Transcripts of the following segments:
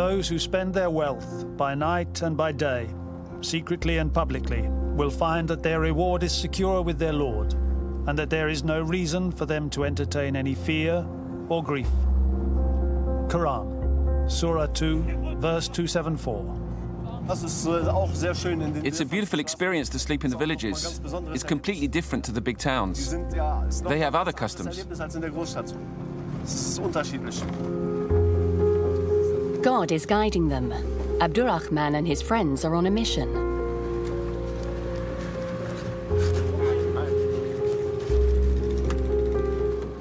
Those who spend their wealth by night and by day, secretly and publicly, will find that their reward is secure with their Lord, and that there is no reason for them to entertain any fear or grief. Quran, Surah 2, verse 274. It's a beautiful experience to sleep in the villages. It's completely different to the big towns. They have other customs. God is guiding them. Abdurrahman and his friends are on a mission.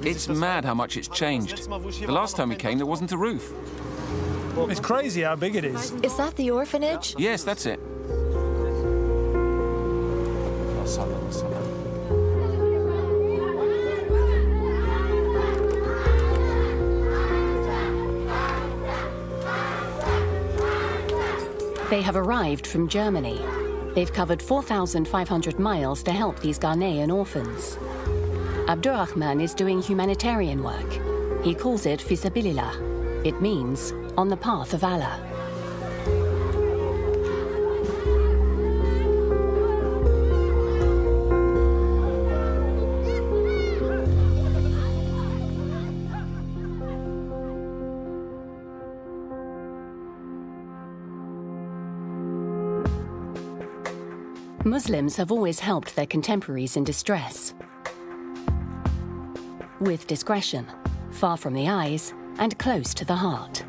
It's mad how much it's changed. The last time we came, there wasn't a roof. It's crazy how big it is. Is that the orphanage? Yes, that's it. They have arrived from Germany. They've covered 4,500 miles to help these Ghanaian orphans. Abdurrahman is doing humanitarian work. He calls it Fisabilillah. It means on the path of Allah. Muslims have always helped their contemporaries in distress. With discretion, far from the eyes and close to the heart.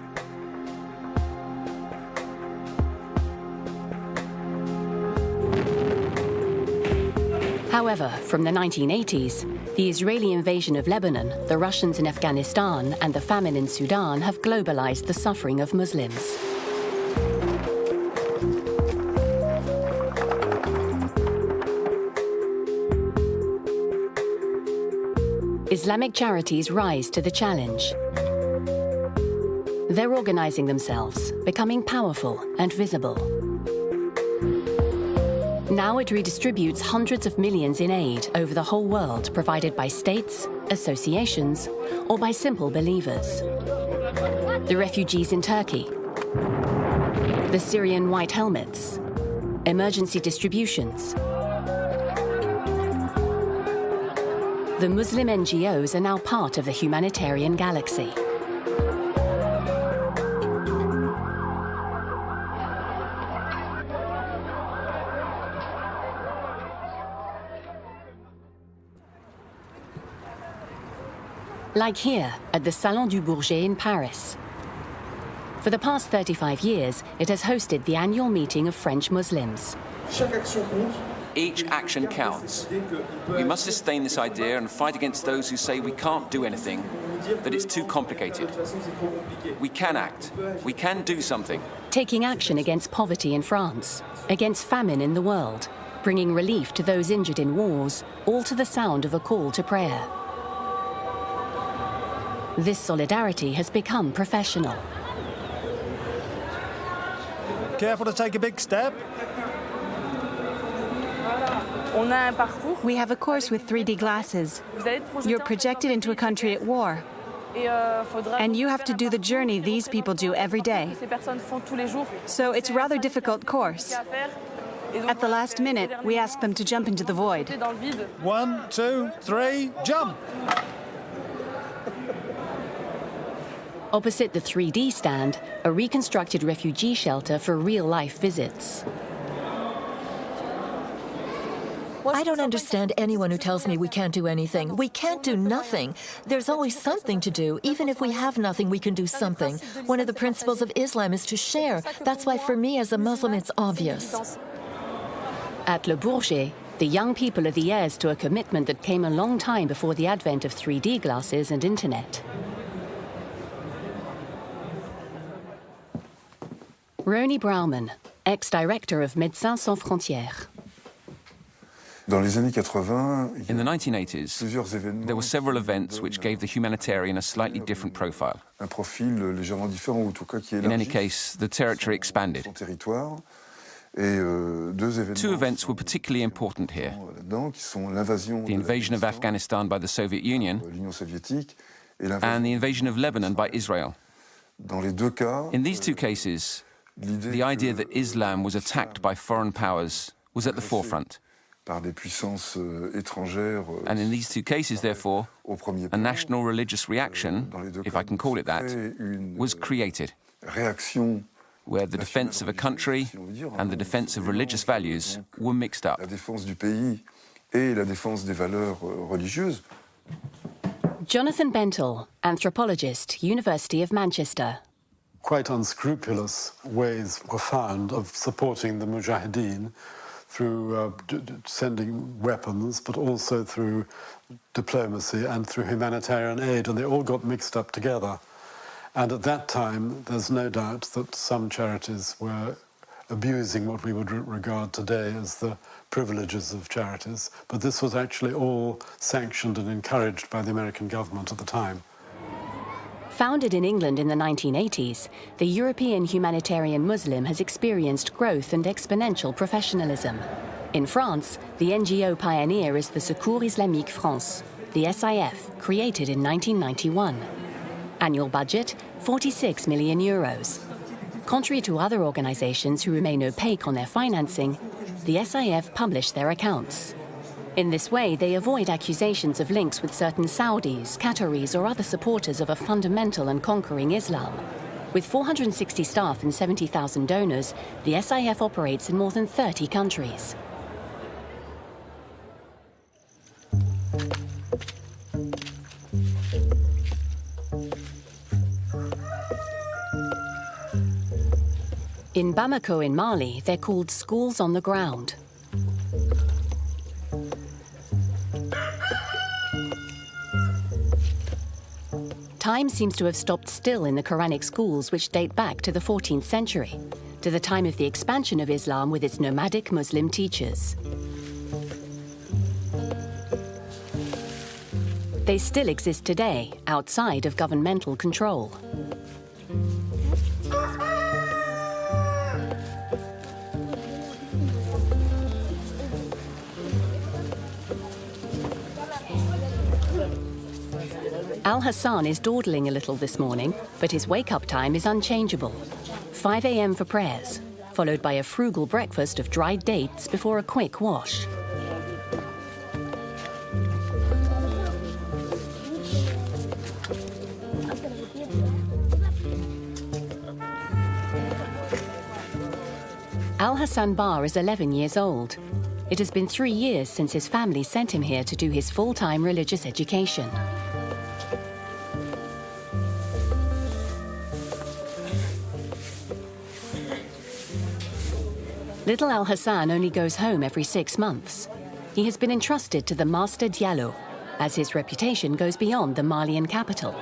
However, from the 1980s, the Israeli invasion of Lebanon, the Russians in Afghanistan, and the famine in Sudan have globalized the suffering of Muslims. Islamic charities rise to the challenge. They're organizing themselves, becoming powerful and visible. Now it redistributes hundreds of millions in aid over the whole world, provided by states, associations, or by simple believers. The refugees in Turkey, the Syrian White Helmets, emergency distributions. The Muslim NGOs are now part of the humanitarian galaxy. Like here at the Salon du Bourget in Paris. For the past 35 years, it has hosted the annual meeting of French Muslims. Each action counts. We must sustain this idea and fight against those who say we can't do anything, that it's too complicated. We can act. We can do something. Taking action against poverty in France, against famine in the world, bringing relief to those injured in wars, all to the sound of a call to prayer. This solidarity has become professional. Careful to take a big step. We have a course with 3D glasses. You're projected into a country at war. And you have to do the journey these people do every day. So it's a rather difficult course. At the last minute, we ask them to jump into the void. 1, 2, 3, jump! Opposite the 3D stand, a reconstructed refugee shelter for real-life visits. I don't understand anyone who tells me we can't do anything. We can't do nothing. There's always something to do. Even if we have nothing, we can do something. One of the principles of Islam is to share. That's why for me as a Muslim, it's obvious. At Le Bourget, the young people are the heirs to a commitment that came a long time before the advent of 3D glasses and internet. Roni Brauman, ex-director of Médecins Sans Frontières. In the 1980s, there were several events which gave the humanitarian a slightly different profile. In any case, the territory expanded. Two events were particularly important here. The invasion of Afghanistan by the Soviet Union and the invasion of Lebanon by Israel. In these two cases, the idea that Islam was attacked by foreign powers was at the forefront. And in these two cases, therefore, a national religious reaction, if I can call it that, was created, where the defense of a country and the defense of religious values were mixed up. Jonathan Bentel, anthropologist, University of Manchester. Quite unscrupulous ways were found of supporting the Mujahideen through sending weapons, but also through diplomacy and through humanitarian aid, and they all got mixed up together. And at that time, there's no doubt that some charities were abusing what we would regard today as the privileges of charities, but this was actually all sanctioned and encouraged by the American government at the time. Founded in England in the 1980s, the European Humanitarian Muslim has experienced growth and exponential professionalism. In France, the NGO pioneer is the Secours Islamique France, the SIF, created in 1991. Annual budget, 46 million euros. Contrary to other organizations who remain opaque on their financing, the SIF publish their accounts. In this way, they avoid accusations of links with certain Saudis, Qataris, or other supporters of a fundamental and conquering Islam. With 460 staff and 70,000 donors, the SIF operates in more than 30 countries. In Bamako in Mali, they're called schools on the ground. Time seems to have stopped still in the Quranic schools, which date back to the 14th century, to the time of the expansion of Islam with its nomadic Muslim teachers. They still exist today, outside of governmental control. Al-Hassan is dawdling a little this morning, but his wake-up time is unchangeable. 5 a.m. for prayers, followed by a frugal breakfast of dried dates before a quick wash. Al-Hassan Bar is 11 years old. It has been 3 years since his family sent him here to do his full-time religious education. Little Al-Hassan only goes home every 6 months. He has been entrusted to the Master Diallo, as his reputation goes beyond the Malian capital.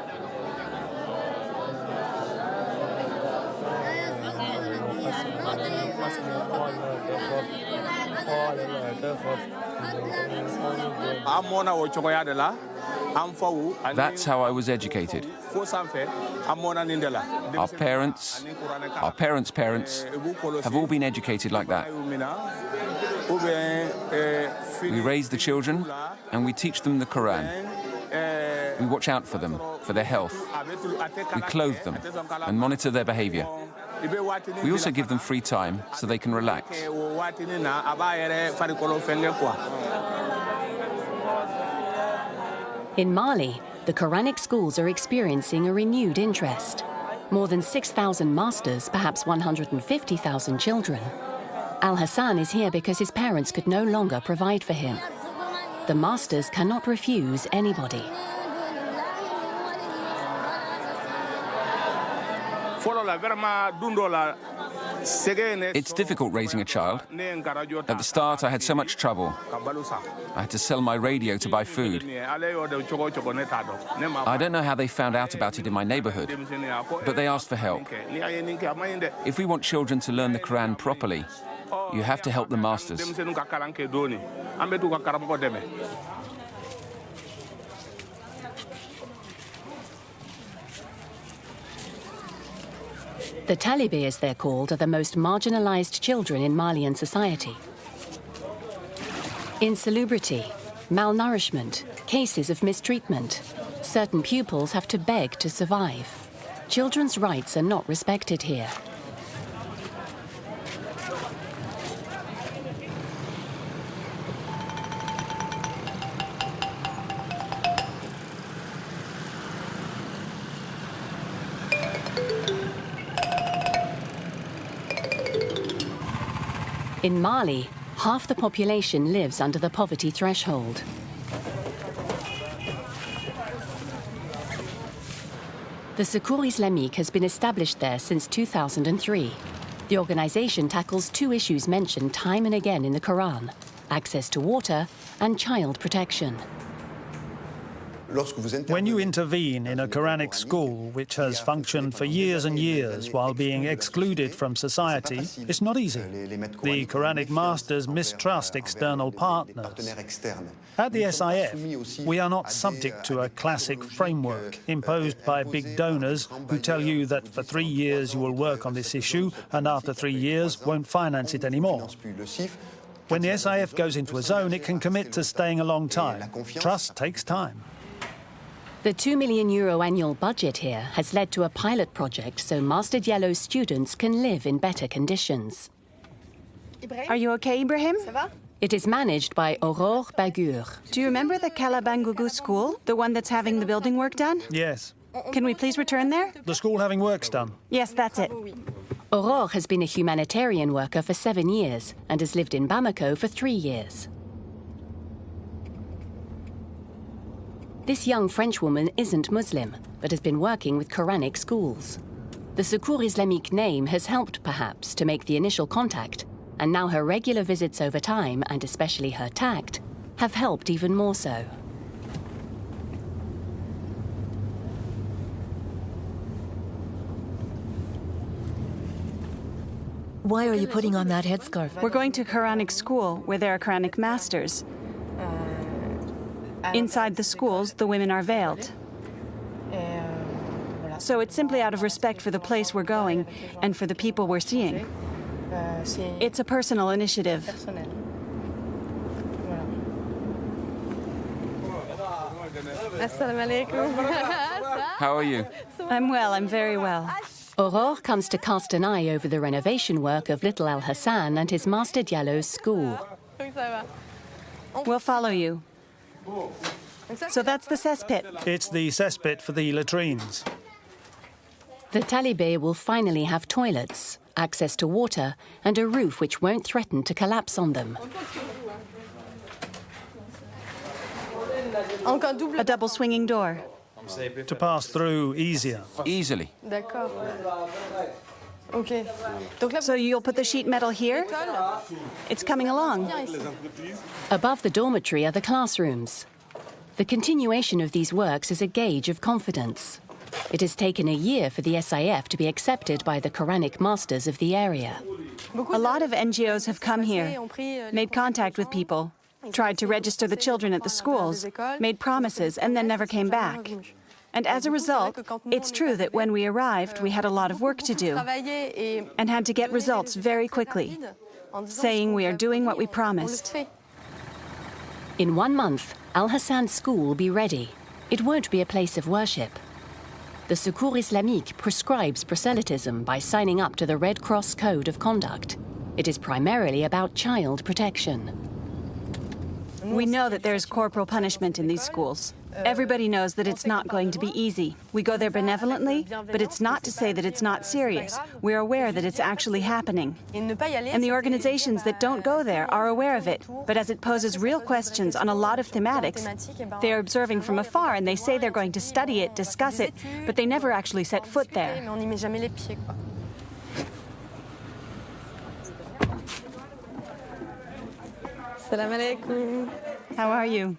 That's how I was educated. Our parents' parents have all been educated like that. We raise the children and we teach them the Quran. We watch out for them, for their health. We clothe them and monitor their behavior. We also give them free time so they can relax. In Mali, the Quranic schools are experiencing a renewed interest. More than 6,000 masters, perhaps 150,000 children. Al-Hassan is here because his parents could no longer provide for him. The masters cannot refuse anybody. It's difficult raising a child. At the start, I had so much trouble. I had to sell my radio to buy food. I don't know how they found out about it in my neighborhood, but they asked for help. If we want children to learn the Quran properly, you have to help the masters. The Talibi, as they're called, are the most marginalized children in Malian society. Insalubrity, malnourishment, cases of mistreatment. Certain pupils have to beg to survive. Children's rights are not respected here. In Mali, half the population lives under the poverty threshold. The Secours Islamique has been established there since 2003. The organization tackles two issues mentioned time and again in the Quran: access to water and child protection. When you intervene in a Quranic school which has functioned for years and years while being excluded from society, it's not easy. The Quranic masters mistrust external partners. At the SIF, we are not subject to a classic framework imposed by big donors who tell you that for 3 years you will work on this issue and after 3 years won't finance it anymore. When the SIF goes into a zone, it can commit to staying a long time. Trust takes time. The €2 million annual budget here has led to a pilot project so Master Diallo's students can live in better conditions. Are you okay, Ibrahim? It is managed by Aurore Bagur. Do you remember the Calabangougou school, the one that's having the building work done? Yes. Can we please return there? The school having works done? Yes, that's it. Aurore has been a humanitarian worker for 7 years and has lived in Bamako for 3 years. This young French woman isn't Muslim, but has been working with Quranic schools. The Secours Islamique name has helped, perhaps, to make the initial contact, and now her regular visits over time, and especially her tact, have helped even more so. Why are you putting on that headscarf? We're going to Quranic school, where there are Quranic masters. Inside the schools, the women are veiled. So it's simply out of respect for the place we're going and for the people we're seeing. It's a personal initiative. How are you? I'm well, I'm very well. Aurore comes to cast an eye over the renovation work of little Al Hassan and his Master Diallo's school. We'll follow you. So that's the cesspit. It's the cesspit for the latrines. The talibé will finally have toilets, access to water, and a roof which won't threaten to collapse on them. A double swinging door. To pass through easier. Easily. So you'll put the sheet metal here? It's coming along. Above the dormitory are the classrooms. The continuation of these works is a gauge of confidence. It has taken a year for the SIF to be accepted by the Quranic masters of the area. A lot of NGOs have come here, made contact with people, tried to register the children at the schools, made promises, and then never came back. And as a result, it's true that when we arrived, we had a lot of work to do and had to get results very quickly, saying we are doing what we promised. In 1 month, Al Hassan's school will be ready. It won't be a place of worship. The Secours Islamique prescribes proselytism by signing up to the Red Cross Code of Conduct. It is primarily about child protection. We know that there is corporal punishment in these schools. Everybody knows that it's not going to be easy. We go there benevolently, but it's not to say that it's not serious. We're aware that it's actually happening. And the organizations that don't go there are aware of it. But as it poses real questions on a lot of thematics, they are observing from afar and they say they're going to study it, discuss it, but they never actually set foot there. How are you?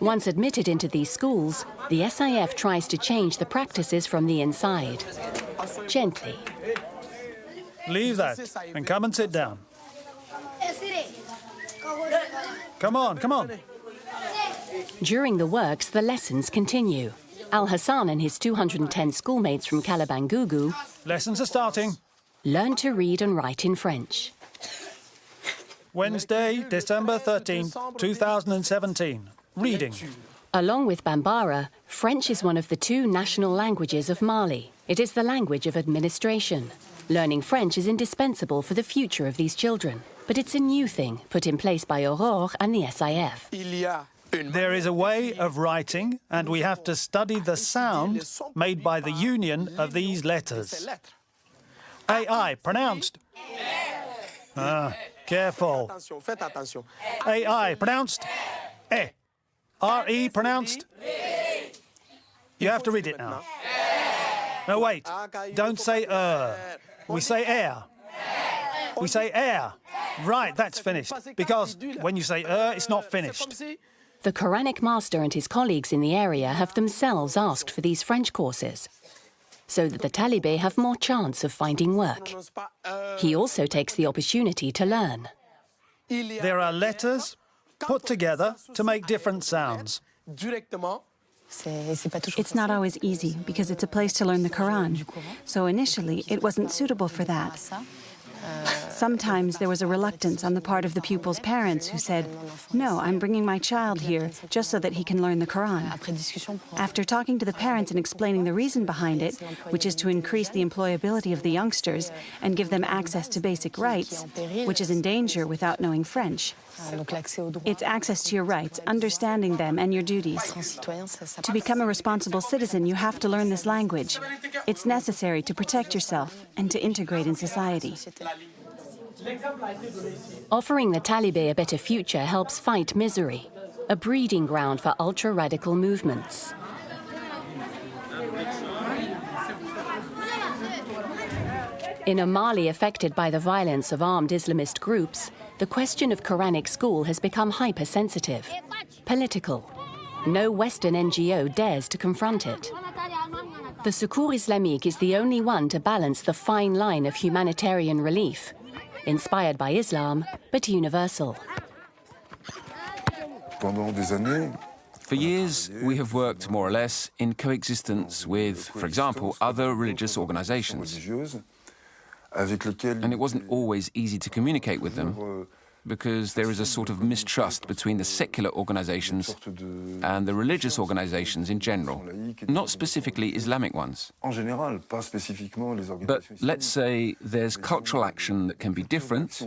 Once admitted into these schools, the SIF tries to change the practices from the inside. Gently. Leave that and come and sit down. Come on, come on. During the works, the lessons continue. Al Hassan and his 210 schoolmates from Calabangougou Lessons are starting. learn to read and write in French. Wednesday, December 13th, 2017. Reading. Along with Bambara, French is one of the 2 national languages of Mali. It is the language of administration. Learning French is indispensable for the future of these children. But it's a new thing put in place by Aurore and the SIF. There is a way of writing, and we have to study the sound made by the union of these letters. AI pronounced. Careful. AI pronounced. E. R-E pronounced. You have to read it now. No, wait. Don't say We say air. We say air. Right, that's finished. Because when you say it's not finished. The Quranic master and his colleagues in the area have themselves asked for these French courses, so that the talibé have more chance of finding work. He also takes the opportunity to learn. There are letters put together to make different sounds. It's not always easy because it's a place to learn the Quran. So initially, it wasn't suitable for that. Sometimes there was a reluctance on the part of the pupils' parents who said, "No, I'm bringing my child here just so that he can learn the Quran." After talking to the parents and explaining the reason behind it, which is to increase the employability of the youngsters and give them access to basic rights, which is in danger without knowing French. It's access to your rights, understanding them and your duties. To become a responsible citizen, you have to learn this language. It's necessary to protect yourself and to integrate in society. Offering the talibé a better future helps fight misery, a breeding ground for ultra-radical movements. In a Mali affected by the violence of armed Islamist groups, the question of Quranic school has become hypersensitive, political. No Western NGO dares to confront it. The Secours Islamique is the only one to balance the fine line of humanitarian relief, inspired by Islam, but universal. For years, we have worked more or less in coexistence with, for example, other religious organizations. And it wasn't always easy to communicate with them, because there is a sort of mistrust between the secular organizations and the religious organizations in general, not specifically Islamic ones. But let's say there's cultural action that can be different,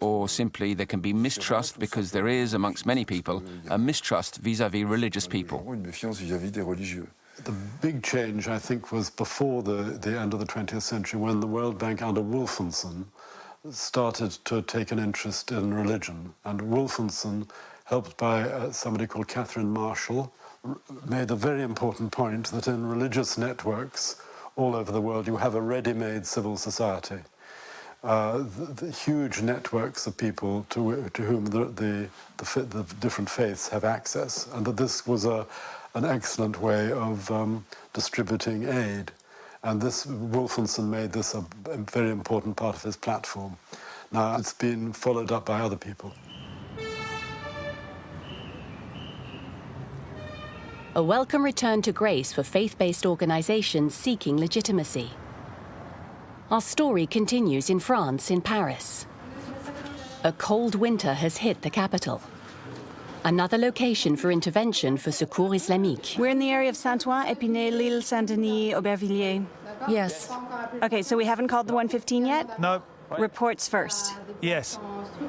or simply there can be mistrust because there is, amongst many people, a mistrust vis-à-vis religious people. The big change, I think, was before the end of the 20th century, when the World Bank under Wolfensohn started to take an interest in religion. And Wolfensohn, helped by somebody called Catherine Marshall, made a very important point that in religious networks all over the world you have a ready-made civil society. The huge networks of people to whom the different faiths have access, and that this was an excellent way of distributing aid. And this, Wolfensohn made this a very important part of his platform. Now it's been followed up by other people. A welcome return to grace for faith-based organizations seeking legitimacy. Our story continues in France, in Paris. A cold winter has hit the capital. Another location for intervention for Secours Islamique. We're in the area of Saint-Ouen, Épinay, Lille, Saint-Denis, Aubervilliers. Yes. Okay, so we haven't called the 115 yet? No. Reports first. Yes.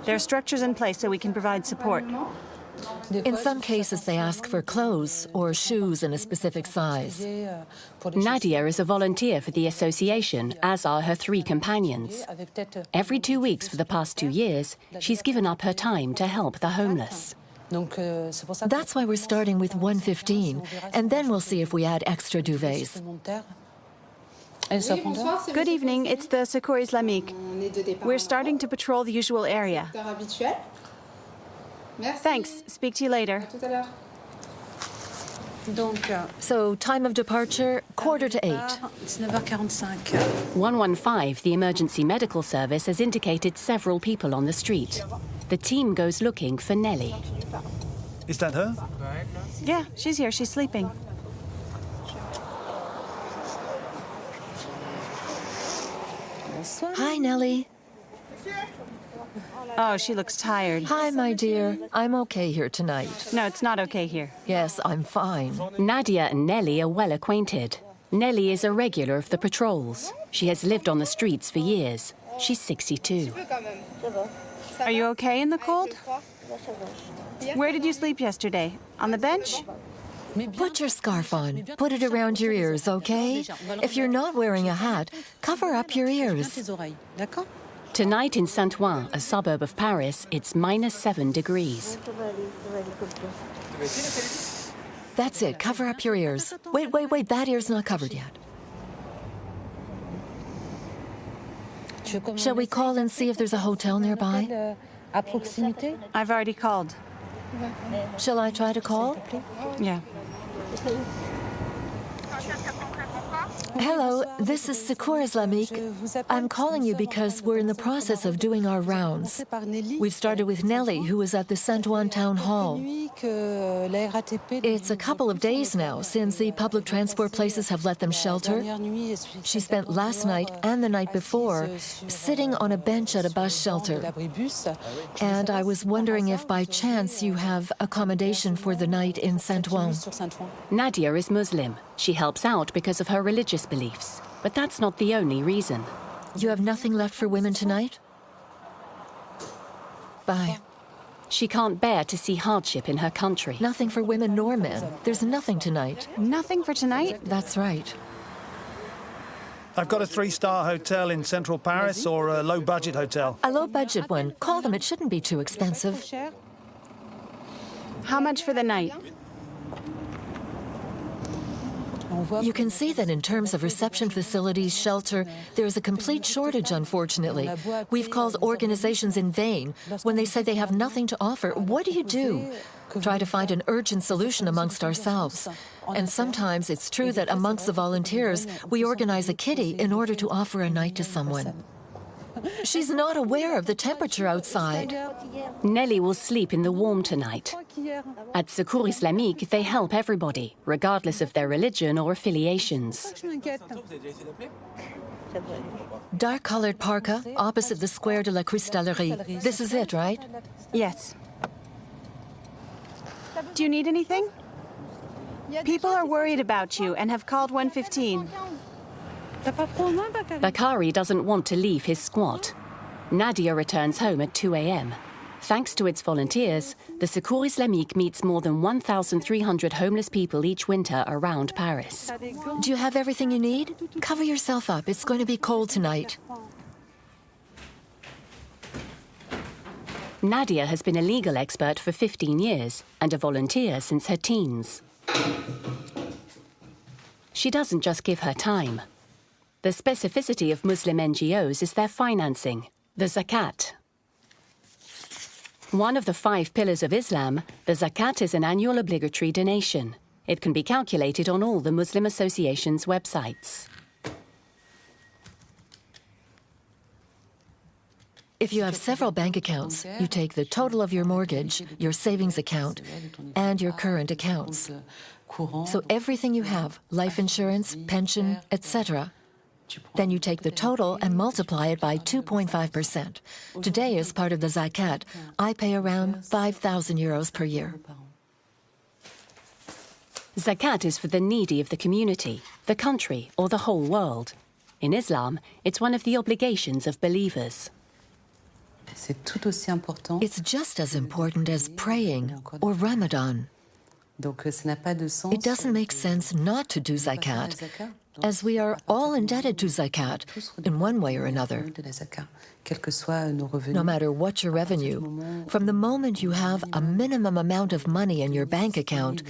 There are structures in place so we can provide support. In some cases, they ask for clothes or shoes in a specific size. Nadia is a volunteer for the association, as are her 3 companions. Every 2 weeks for the past 2 years, she's given up her time to help the homeless. That's why we're starting with 115, and then we'll see if we add extra duvets. Good evening, it's the Secours Islamique. We're starting to patrol the usual area. Thanks, speak to you later. So, time of departure, 7:45. 115, the emergency medical service, has indicated several people on the street. The team goes looking for Nelly. Is that her? Yeah, she's here, she's sleeping. Hi, Nellie. Oh, she looks tired. Hi, my dear. I'm okay here tonight. No, it's not okay here. Yes, I'm fine. Nadia and Nelly are well acquainted. Nelly is a regular of the patrols. She has lived on the streets for years. She's 62. Are you okay in the cold? Where did you sleep yesterday? On the bench? Put your scarf on. Put it around your ears, okay? If you're not wearing a hat, cover up your ears. Tonight in Saint-Ouen, a suburb of Paris, it's -7 degrees. That's it. Cover up your ears. Wait. That ear's not covered yet. Shall we call and see if there's a hotel nearby? I've already called. Shall I try to call? Yeah. Hello, this is Secours Islamic. I'm calling you because we're in the process of doing our rounds. We've started with Nelly, who is at the Saint-Ouen Town Hall. It's a couple of days now since the public transport places have let them shelter. She spent last night and the night before sitting on a bench at a bus shelter. And I was wondering if by chance you have accommodation for the night in Saint-Ouen. Nadia is Muslim. She helps out because of her religious beliefs. But that's not the only reason. You have nothing left for women tonight? Bye. She can't bear to see hardship in her country. Nothing for women nor men. There's nothing tonight. Nothing for tonight? That's right. I've got a 3-star hotel in central Paris or a low-budget hotel. A low-budget one. Call them. It shouldn't be too expensive. How much for the night? You can see that in terms of reception facilities, shelter, there's a complete shortage, unfortunately. We've called organizations in vain. When they say they have nothing to offer, what do? Try to find an urgent solution amongst ourselves. And sometimes it's true that amongst the volunteers, we organize a kitty in order to offer a night to someone. She's not aware of the temperature outside. Nelly will sleep in the warm tonight. At Secours Islamic, they help everybody, regardless of their religion or affiliations. Dark-colored parka, opposite the Square de la Cristallerie. This is it, right? Yes. Do you need anything? People are worried about you and have called 115. Bakari doesn't want to leave his squat. Nadia returns home at 2 a.m. Thanks to its volunteers, the Secours Islamic meets more than 1,300 homeless people each winter around Paris. Do you have everything you need? Cover yourself up. It's going to be cold tonight. Nadia has been a legal expert for 15 years and a volunteer since her teens. She doesn't just give her time. The specificity of Muslim NGOs is their financing, the zakat. One of the 5 pillars of Islam, the zakat is an annual obligatory donation. It can be calculated on all the Muslim associations' websites. If you have several bank accounts, you take the total of your mortgage, your savings account, and your current accounts. So everything you have, life insurance, pension, etc., then you take the total and multiply it by 2.5%. Today, as part of the zakat, I pay around 5,000 euros per year. Zakat is for the needy of the community, the country, or the whole world. In Islam, it's one of the obligations of believers. It's just as important as praying or Ramadan. It doesn't make sense not to do zakat, as we are all indebted to zakat in one way or another. No matter what your revenue, from the moment you have a minimum amount of money in your bank account,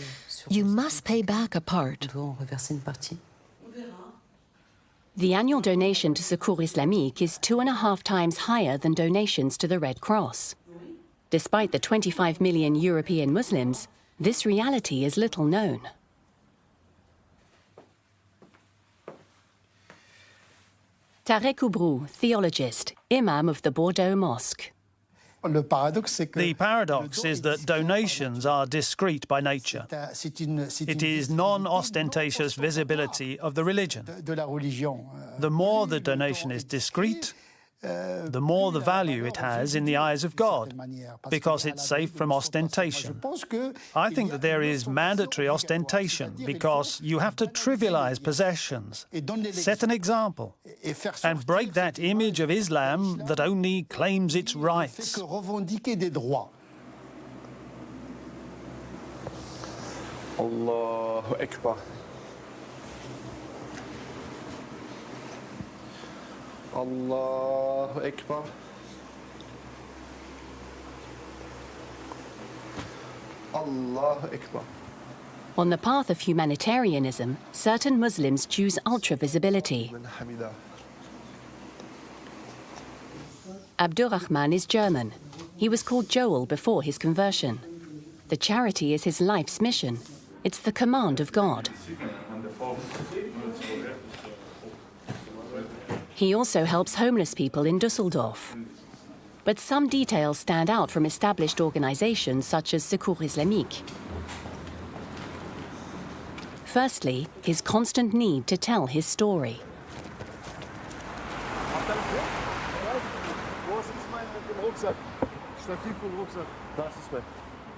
you must pay back a part. The annual donation to Secours Islamic is 2.5 times higher than donations to the Red Cross. Despite the 25 million European Muslims, this reality is little known. Tarek Oubrou, theologist, imam of the Bordeaux Mosque. The paradox is that donations are discreet by nature. It is non-ostentatious visibility of the religion. The more the donation is discreet, the more the value it has in the eyes of God, because it's safe from ostentation. I think that there is mandatory ostentation because you have to trivialize possessions, set an example, and break that image of Islam that only claims its rights. Allahu Akbar. Allahu Akbar. Allahu Akbar. On the path of humanitarianism, certain Muslims choose ultra-visibility. Abdurrahman is German. He was called Joel before his conversion. The charity is his life's mission. It's the command of God. He also helps homeless people in Düsseldorf. But some details stand out from established organizations such as Secours Islamique. Firstly, his constant need to tell his story.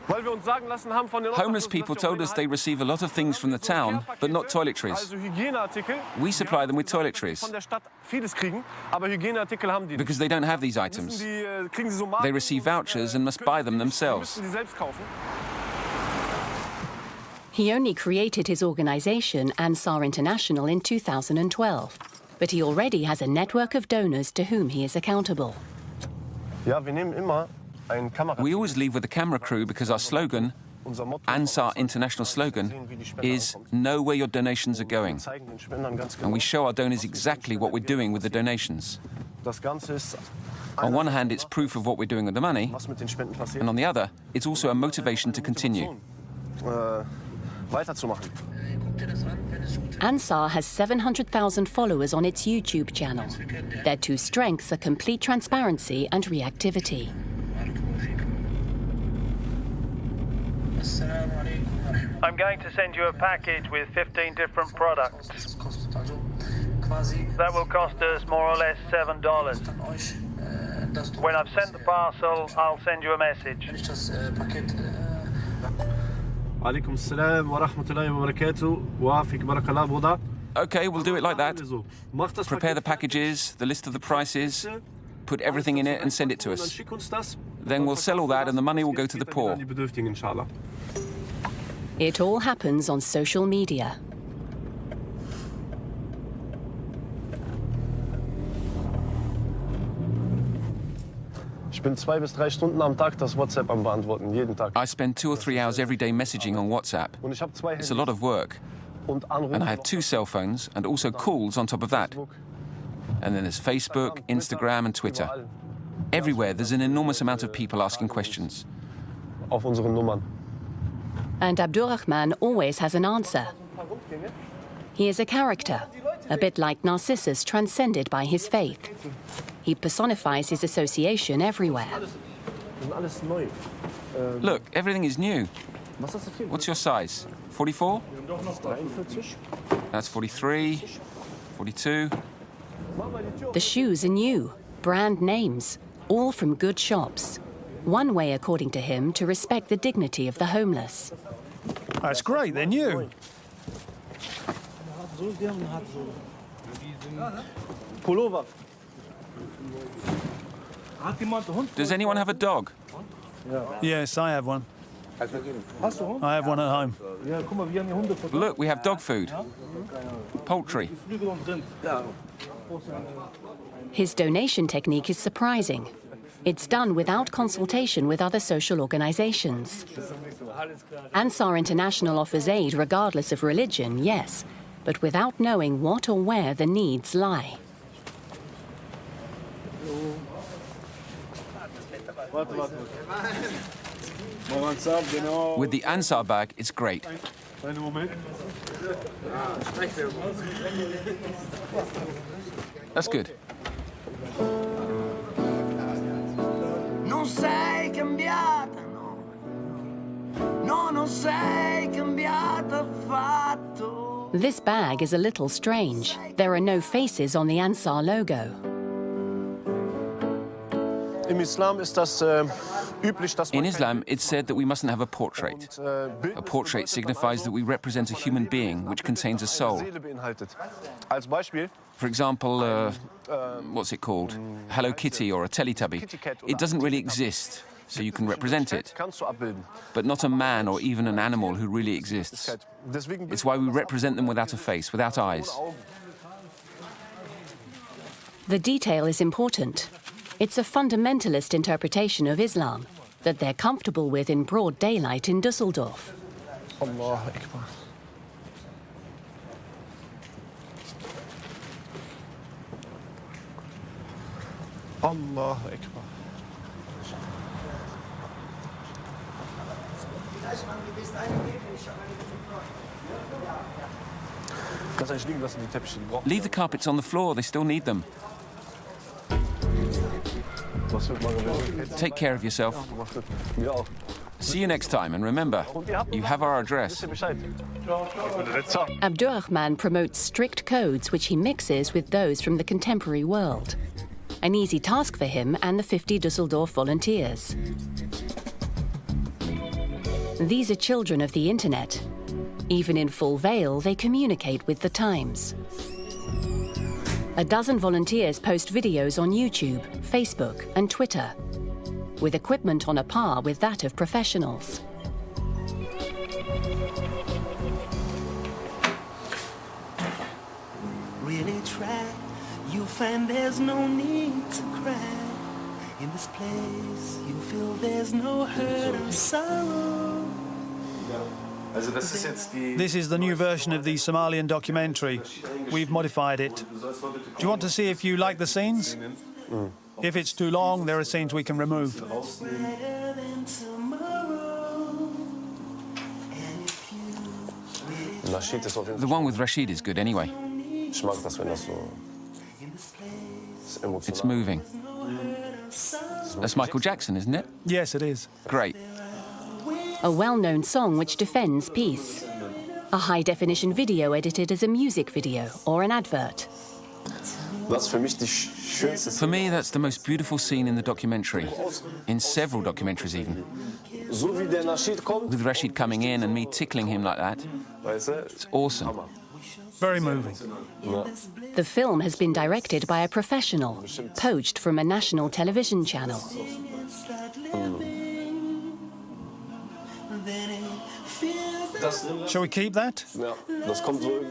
Homeless people told us they receive a lot of things from the town, but not toiletries. We supply them with toiletries because they don't have these items. They receive vouchers and must buy them themselves. He only created his organization, Ansar International, in 2012, but he already has a network of donors to whom he is accountable. We always leave with a camera crew because our slogan, Ansar International slogan, is know where your donations are going. And we show our donors exactly what we're doing with the donations. On one hand, it's proof of what we're doing with the money, and on the other, it's also a motivation to continue. Ansar has 700,000 followers on its YouTube channel. Their two strengths are complete transparency and reactivity. I'm going to send you a package with 15 different products. That will cost us more or less $7. When I've sent the parcel, I'll send you a message. Alaikum assalam wa rahmatullahi wa barakatuh. Wa fik barakallah Buddha. Okay, we'll do it like that. Prepare the packages, the list of the prices, put everything in it and send it to us. Then we'll sell all that and the money will go to the poor. It all happens on social media. I spend 2 or 3 hours every day messaging on WhatsApp. It's a lot of work. And I have 2 cell phones and also calls on top of that. And then there's Facebook, Instagram and Twitter. Everywhere there's an enormous amount of people asking questions. And Abdurrahman always has an answer. He is a character, a bit like Narcissus transcended by his faith. He personifies his association everywhere. Look, everything is new. What's your size? 44? That's 43, 42. The shoes are new, brand names, all from good shops. One way, according to him, to respect the dignity of the homeless. That's great, they're new. Pullover. Does anyone have a dog? Yes, I have one. I have one at home. Look, we have dog food. Poultry. His donation technique is surprising. It's done without consultation with other social organizations. Ansar International offers aid regardless of religion, yes, but without knowing what or where the needs lie. With the Ansar bag, it's great. That's good. Non sei cambiata, no. No, non sei cambiata affatto. This bag is a little strange. There are no faces on the Ansar logo. In Islam, it's said that we mustn't have a portrait. A portrait signifies that we represent a human being which contains a soul. For example, what's it called? Hello Kitty or a Teletubby. It doesn't really exist, so you can represent it. But not a man or even an animal who really exists. It's why we represent them without a face, without eyes. The detail is important. It's a fundamentalist interpretation of Islam that they're comfortable with in broad daylight in Düsseldorf. Allah Akbar. Allah Akbar. Leave the carpets on the floor, they still need them. Take care of yourself. See you next time, and remember, you have our address. Abdurrahman promotes strict codes which he mixes with those from the contemporary world. An easy task for him and the 50 Düsseldorf volunteers. These are children of the internet. Even in full veil, they communicate with the times. A dozen volunteers post videos on YouTube, Facebook, and Twitter, with equipment on a par with that of professionals. Really try, you'll find there's no need to cry. In this place, you feel there's no hurt or sorrow. This is the new version of the Somalian documentary. We've modified it. Do you want to see if you like the scenes? If it's too long, there are scenes we can remove. The one with Rashid is good anyway. It's moving. That's Michael Jackson, isn't it? Yes, it is. Great. A well-known song which defends peace. A high-definition video edited as a music video or an advert. For me, that's the most beautiful scene in the documentary. In several documentaries, even. With Rashid coming in and me tickling him like that. It's awesome. Very moving. The film has been directed by a professional, poached from a national television channel. Shall we keep that?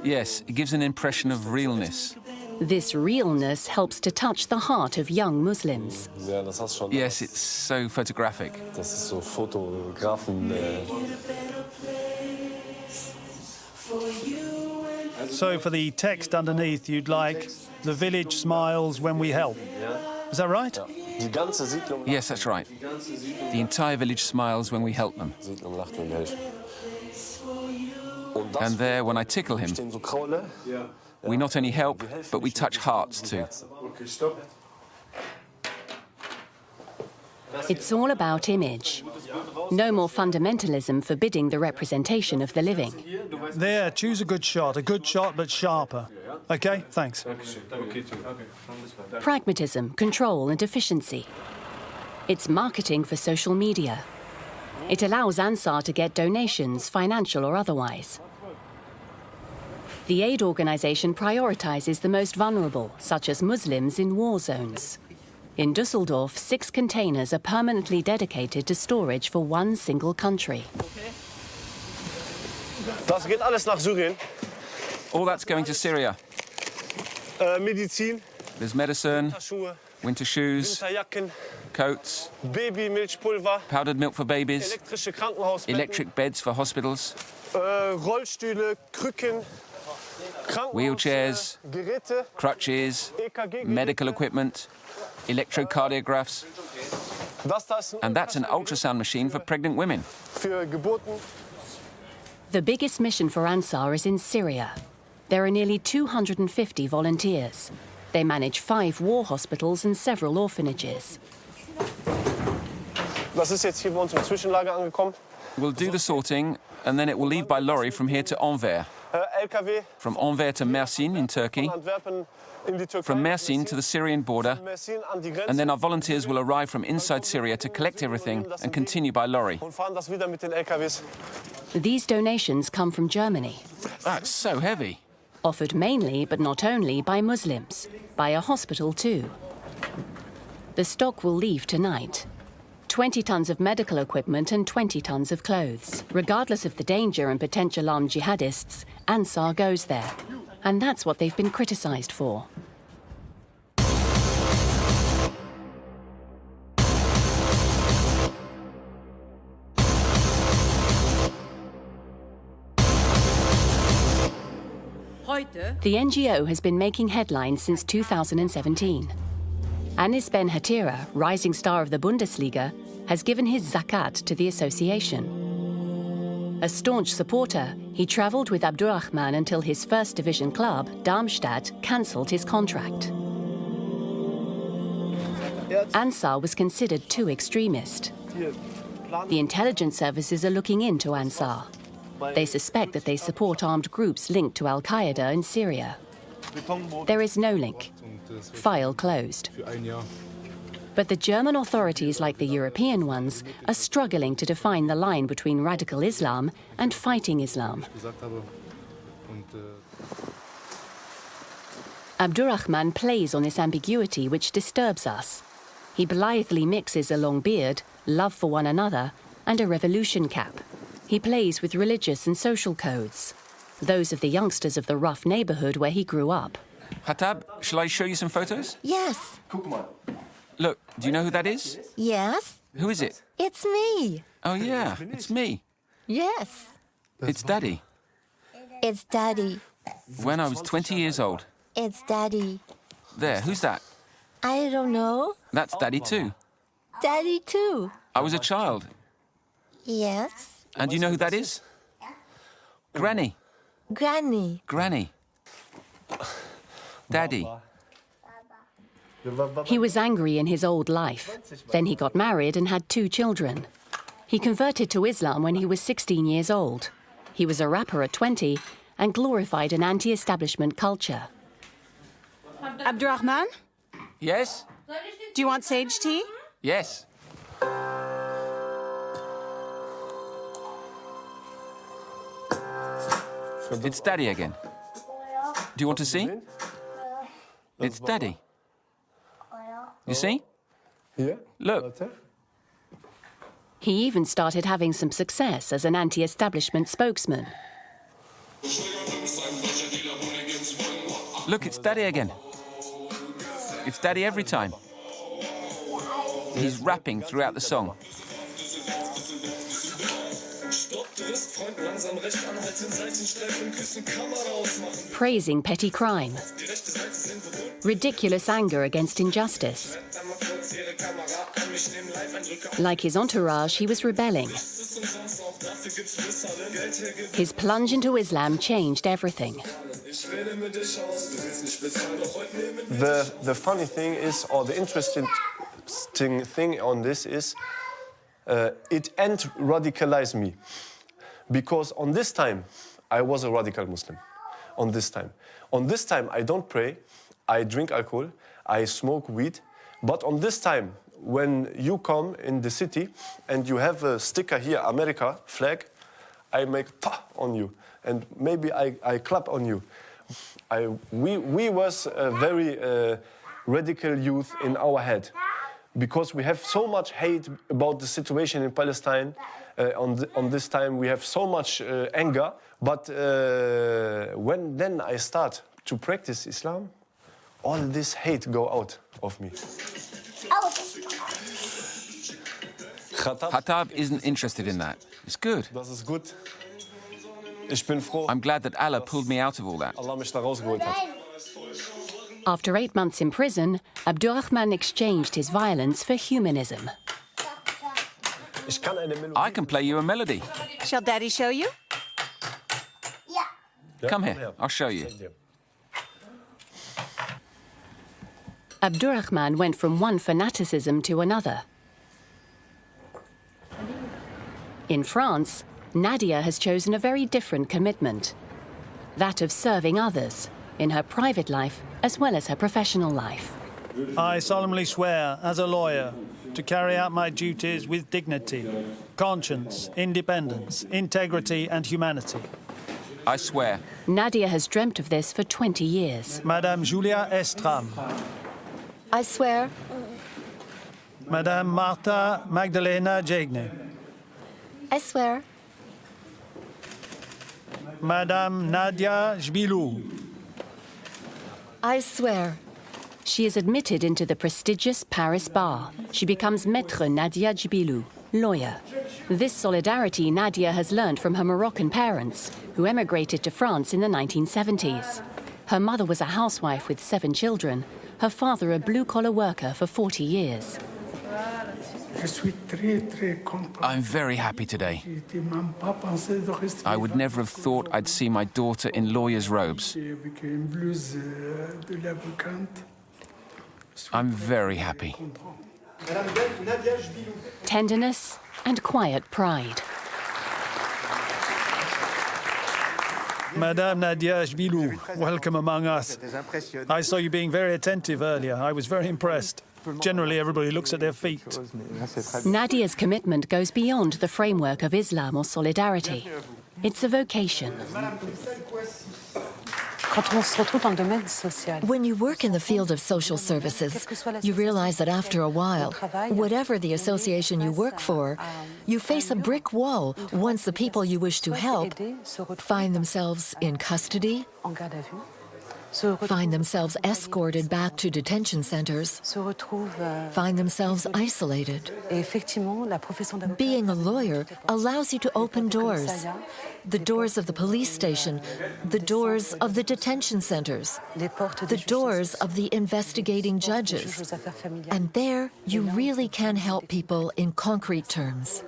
Yes, it gives an impression of realness. This realness helps to touch the heart of young Muslims. Yes, it's so photographic. So for the text underneath, you'd like, "The village smiles when we help." Is that right? Yes, that's right. The entire village smiles when we help them. And there, when I tickle him, we not only help, but we touch hearts too. It's all about image. No more fundamentalism forbidding the representation of the living. There, choose a good shot but sharper. Okay, thanks. Pragmatism, control and efficiency. It's marketing for social media. It allows Ansar to get donations, financial or otherwise. The aid organization prioritizes the most vulnerable, such as Muslims in war zones. In Düsseldorf, 6 containers are permanently dedicated to storage for one single country. Das geht alles nach Syrien. All that's going to Syria. Medizin. There's medicine, Schuhe. winter shoes, Winterjacken. coats, Babymilchpulver. powdered milk for babies, Elektrische Krankenhausbetten. electric beds for hospitals, Rollstühle, Krücken. wheelchairs, Geräte. crutches, EKG. medical equipment, electrocardiographs, and that's an ultrasound machine for pregnant women. Für Geburten. The biggest mission for Ansar is in Syria. There are nearly 250 volunteers. They manage 5 war hospitals and several orphanages. Das ist jetzt hier bei uns im Zwischenlager angekommen. We'll do the sorting, and then it will leave by lorry from here to Anvers. LKW. From Anvers to Mersin in Turkey, Antwerpen from Mersin to the Syrian border, and then our volunteers will arrive from inside Syria to collect everything and continue by lorry. These donations come from Germany. That's so heavy. Offered mainly, but not only, by Muslims, by a hospital too. The stock will leave tonight. 20 tons of medical equipment and 20 tons of clothes. Regardless of the danger and potential armed jihadists, Ansar goes there. And that's what they've been criticised for. The NGO has been making headlines since 2017. Anis Ben Hatira, rising star of the Bundesliga, has given his zakat to the association. A staunch supporter, he travelled with Abdurrahman until his first division club, Darmstadt, cancelled his contract. Ansar was considered too extremist. The intelligence services are looking into Ansar. They suspect that they support armed groups linked to Al-Qaeda in Syria. There is no link. File closed. But the German authorities, like the European ones, are struggling to define the line between radical Islam and fighting Islam. Abdurrahman plays on this ambiguity which disturbs us. He blithely mixes a long beard, love for one another, and a revolution cap. He plays with religious and social codes, those of the youngsters of the rough neighborhood where he grew up. Hatab, shall I show you some photos? Yes. Look, do you know who that is? Yes. Who is it? It's me. Oh, yeah, it's me. Yes. It's Daddy. It's Daddy. When I was 20 years old. It's Daddy. There, who's that? I don't know. That's Daddy too. Daddy too. I was a child. Yes. And do you know who that is? Granny. Granny. Granny. Daddy. He was angry in his old life. Then he got married and had 2 children. He converted to Islam when he was 16 years old. He was a rapper at 20 and glorified an anti-establishment culture. Abdurrahman, Yes? do you want sage tea? Yes. It's Daddy again. Do you want to see? It's Daddy. You see? Look. He even started having some success as an anti-establishment spokesman. Look, it's Daddy again. It's Daddy every time. He's rapping throughout the song. Praising petty crime. Ridiculous anger against injustice. Like his entourage, he was rebelling. His plunge into Islam changed everything. The funny thing is, or the interesting thing on this is, it radicalized me. Because on this time, I was a radical Muslim. On this time. On this time, I don't pray, I drink alcohol, I smoke weed. But on this time, when you come in the city and you have a sticker here, America flag, I make ta on you. And maybe I clap on you. We was a very radical youth in our head. Because we have so much hate about the situation in Palestine. On this time, we have so much anger. But when then I start to practice Islam, all this hate go out of me. Hatab isn't interested in that. It's good. Das ist gut. Ich bin froh, I'm glad that Allah pulled me out of all that. Allah mich da rausgeholt hat. After 8 months in prison, Abdurrahman exchanged his violence for humanism. I can play you a melody. Shall Daddy show you? Come here, I'll show you. Abdurrahman went from one fanaticism to another. In France, Nadia has chosen a very different commitment, that of serving others, in her private life as well as her professional life. I solemnly swear, as a lawyer, to carry out my duties with dignity, conscience, independence, integrity and humanity. I swear. Nadia has dreamt of this for 20 years. Madame Julia Estram. I swear. Madame Marta Magdalena Jegny. I swear. Madame Nadia Jbilou. I swear. She is admitted into the prestigious Paris bar. She becomes Maître Nadia Jbilou, lawyer. This solidarity Nadia has learned from her Moroccan parents, who emigrated to France in the 1970s. Her mother was a housewife with 7 children, her father a blue-collar worker for 40 years. I'm very happy today. I would never have thought I'd see my daughter in lawyer's robes. I'm very happy. Tenderness and quiet pride. Madame Nadia Jbilou, welcome among us. I saw you being very attentive earlier. I was very impressed. Generally, everybody looks at their feet. Nadia's commitment goes beyond the framework of Islam or solidarity. It's a vocation. When you work in the field of social services, you realize that after a while, whatever the association you work for, you face a brick wall once the people you wish to help find themselves in custody, find themselves escorted back to detention centers, find themselves isolated. Being a lawyer allows you to open doors. The doors of the police station, the doors of the detention centers, the doors of the investigating judges. And there, you really can help people in concrete terms.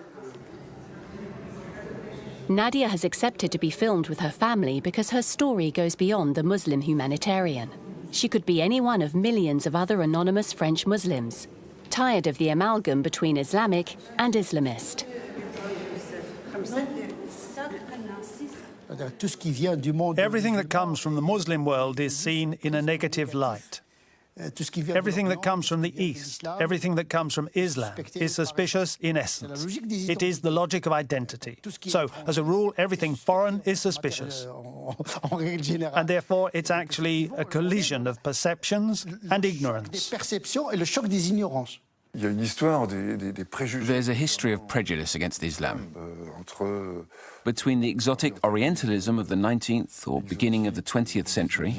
Nadia has accepted to be filmed with her family because her story goes beyond the Muslim humanitarian. She could be any one of millions of other anonymous French Muslims, tired of the amalgam between Islamic and Islamist. Everything that comes from the Muslim world is seen in a negative light. Everything that comes from the East, everything that comes from Islam is suspicious in essence. It is the logic of identity. So, as a rule, everything foreign is suspicious. And therefore, it's actually a collision of perceptions and ignorance. There's a history of prejudice against Islam. Between the exotic Orientalism of the 19th or beginning of the 20th century,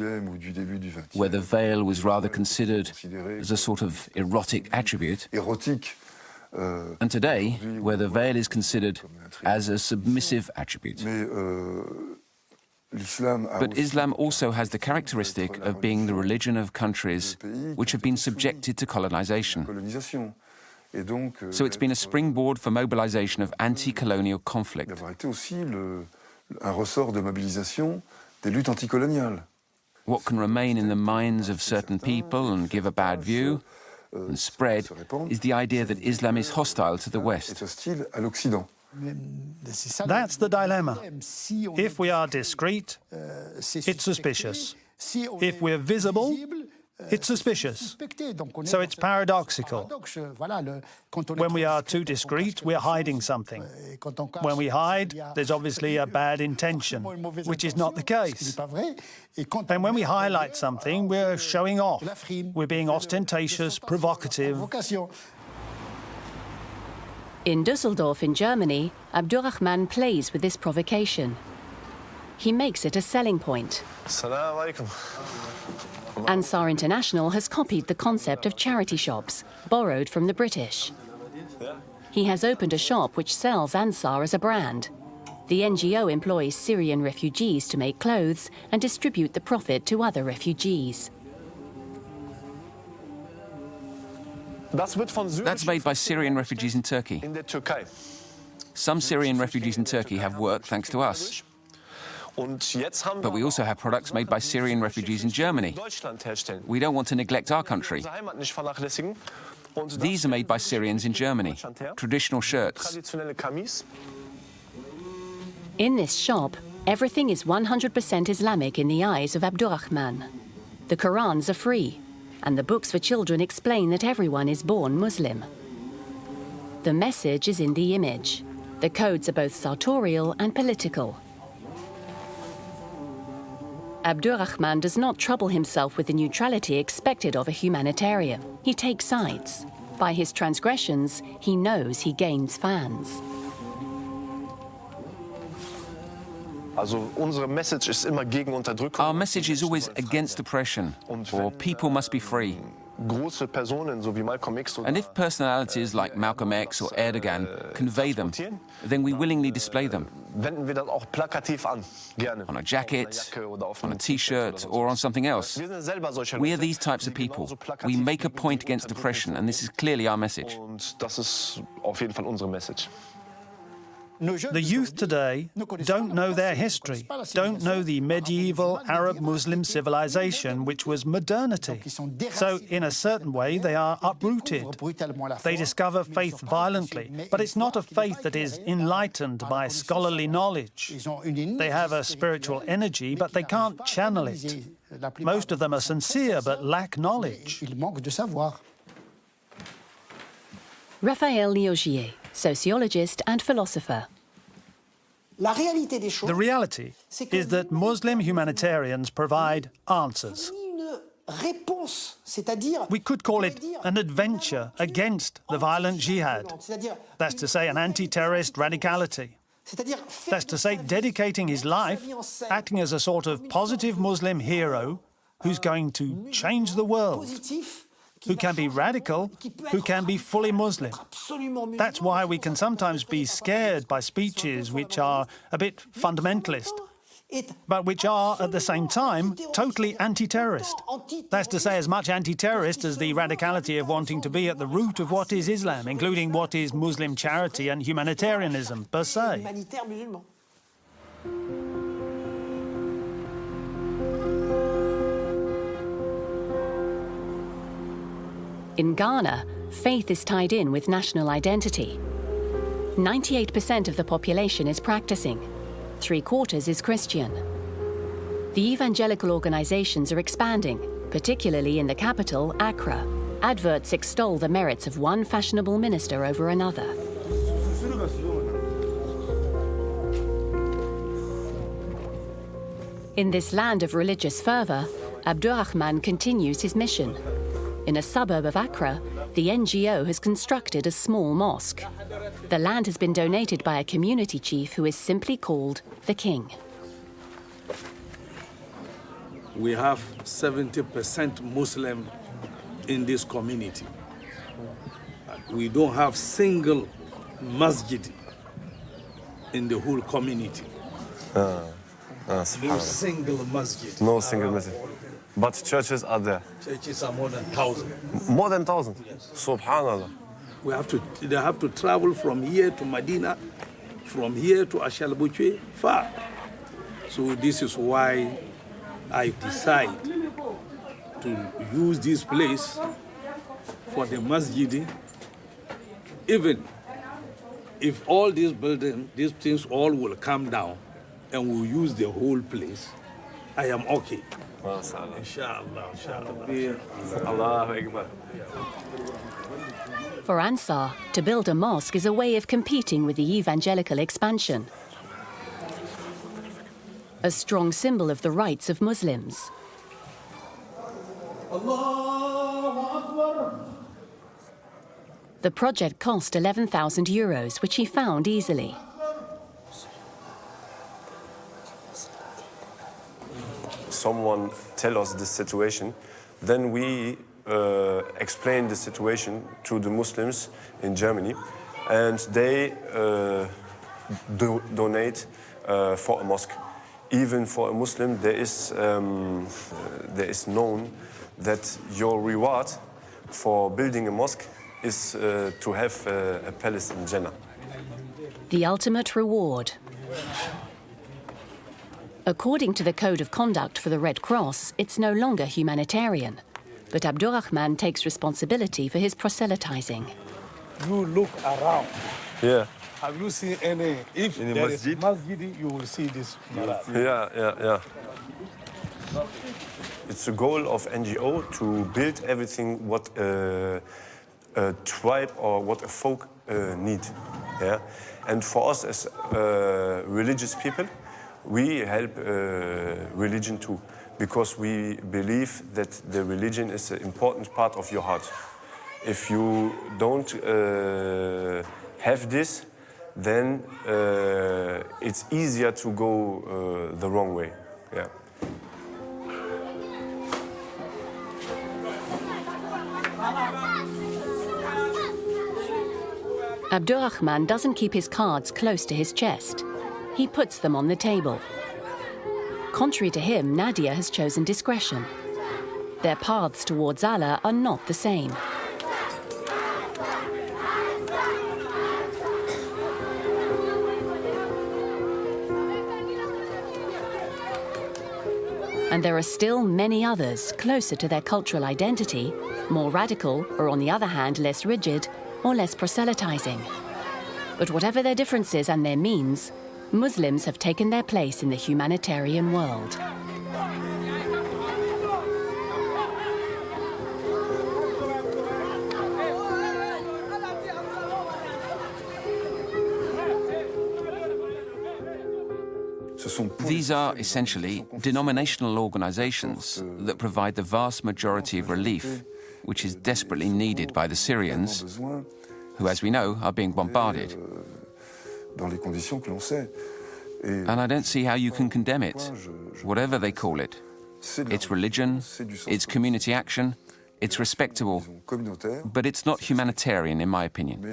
where the veil was rather considered as a sort of erotic attribute, and today, where the veil is considered as a submissive attribute. But Islam also has the characteristic of being the religion of countries which have been subjected to colonization. So it's been a springboard for mobilization of anti-colonial conflict. What can remain in the minds of certain people and give a bad view and spread is the idea that Islam is hostile to the West. That's the dilemma. If we are discreet, it's suspicious. If we're visible, it's suspicious. So it's paradoxical. When we are too discreet, we're hiding something. When we hide, there's obviously a bad intention, which is not the case. And when we highlight something, we're showing off. We're being ostentatious, provocative. In Düsseldorf in Germany, Abdurrahman plays with this provocation. He makes it a selling point. Assalamu alaikum. Ansar International has copied the concept of charity shops, borrowed from the British. He has opened a shop which sells Ansar as a brand. The NGO employs Syrian refugees to make clothes and distribute the profit to other refugees. That's made by Syrian refugees in Turkey. Some Syrian refugees in Turkey have work thanks to us. But we also have products made by Syrian refugees in Germany. We don't want to neglect our country. These are made by Syrians in Germany, traditional shirts. In this shop, everything is 100% Islamic in the eyes of Abdurrahman. The Qurans are free, and the books for children explain that everyone is born Muslim. The message is in the image. The codes are both sartorial and political. Abdurrahman does not trouble himself with the neutrality expected of a humanitarian. He takes sides. By his transgressions, he knows he gains fans. Our message is always against oppression, or people must be free. And if personalities like Malcolm X or Erdogan convey them, then we willingly display them. On a jacket, on a t-shirt, or on something else. We are these types of people. We make a point against oppression, and this is clearly our message. The youth today don't know their history, don't know the medieval Arab-Muslim civilization, which was modernity. So, in a certain way, they are uprooted. They discover faith violently, but it's not a faith that is enlightened by scholarly knowledge. They have a spiritual energy, but they can't channel it. Most of them are sincere, but lack knowledge. Raphael Liogier, sociologist and philosopher. The reality is that Muslim humanitarians provide answers. We could call it an adventure against the violent jihad. That's to say, an anti-terrorist radicality. That's to say, dedicating his life, acting as a sort of positive Muslim hero who's going to change the world, who can be radical, who can be fully Muslim. That's why we can sometimes be scared by speeches which are a bit fundamentalist, but which are, at the same time, totally anti-terrorist. That's to say, as much anti-terrorist as the radicality of wanting to be at the root of what is Islam, including what is Muslim charity and humanitarianism per se. In Ghana, faith is tied in with national identity. 98% of the population is practicing. 3/4 is Christian. The evangelical organizations are expanding, particularly in the capital, Accra. Adverts extol the merits of one fashionable minister over another. In this land of religious fervor, Abdurrahman continues his mission. In a suburb of Accra, the NGO has constructed a small mosque. The land has been donated by a community chief who is simply called the King. We have 70% Muslim in this community. We don't have single masjid in the whole community. No single masjid. No single masjid. But churches are there. Churches are more than 1,000. More than 1,000? Yes. Subhanallah. They have to travel from here to Medina, from here to Ashalbuche, far. So this is why I decide to use this place for the masjid. Even if all these buildings, these things all will come down and we'll use the whole place, I am okay. Inshallah, Allahu Akbar. For Ansar, to build a mosque is a way of competing with the evangelical expansion. A strong symbol of the rights of Muslims. The project cost €11,000, which he found easily. Someone tell us the situation, then we explain the situation to the Muslims in Germany, and they donate for a mosque. Even for a Muslim, there is known that your reward for building a mosque is to have a palace in Jannah. The ultimate reward. According to the Code of Conduct for the Red Cross, it's no longer humanitarian. But Abdurrahman takes responsibility for his proselytizing. You look around. Yeah. Have you seen any? If in there masjid? is masjid, you will see this. Yeah. It's the goal of NGO to build everything what a tribe or what a folk need. Yeah? And for us as religious people, we help religion too, because we believe that the religion is an important part of your heart. If you don't have this, then it's easier to go the wrong way. Yeah. Abdurrahman doesn't keep his cards close to his chest. He puts them on the table. Contrary to him, Nadia has chosen discretion. Their paths towards Allah are not the same. And there are still many others closer to their cultural identity, more radical, or on the other hand, less rigid, or less proselytizing. But whatever their differences and their means, Muslims have taken their place in the humanitarian world. These are essentially denominational organizations that provide the vast majority of relief, which is desperately needed by the Syrians, who, as we know, are being bombarded. And I don't see how you can condemn it, whatever they call it. It's religion, it's community action, it's respectable, but it's not humanitarian, in my opinion.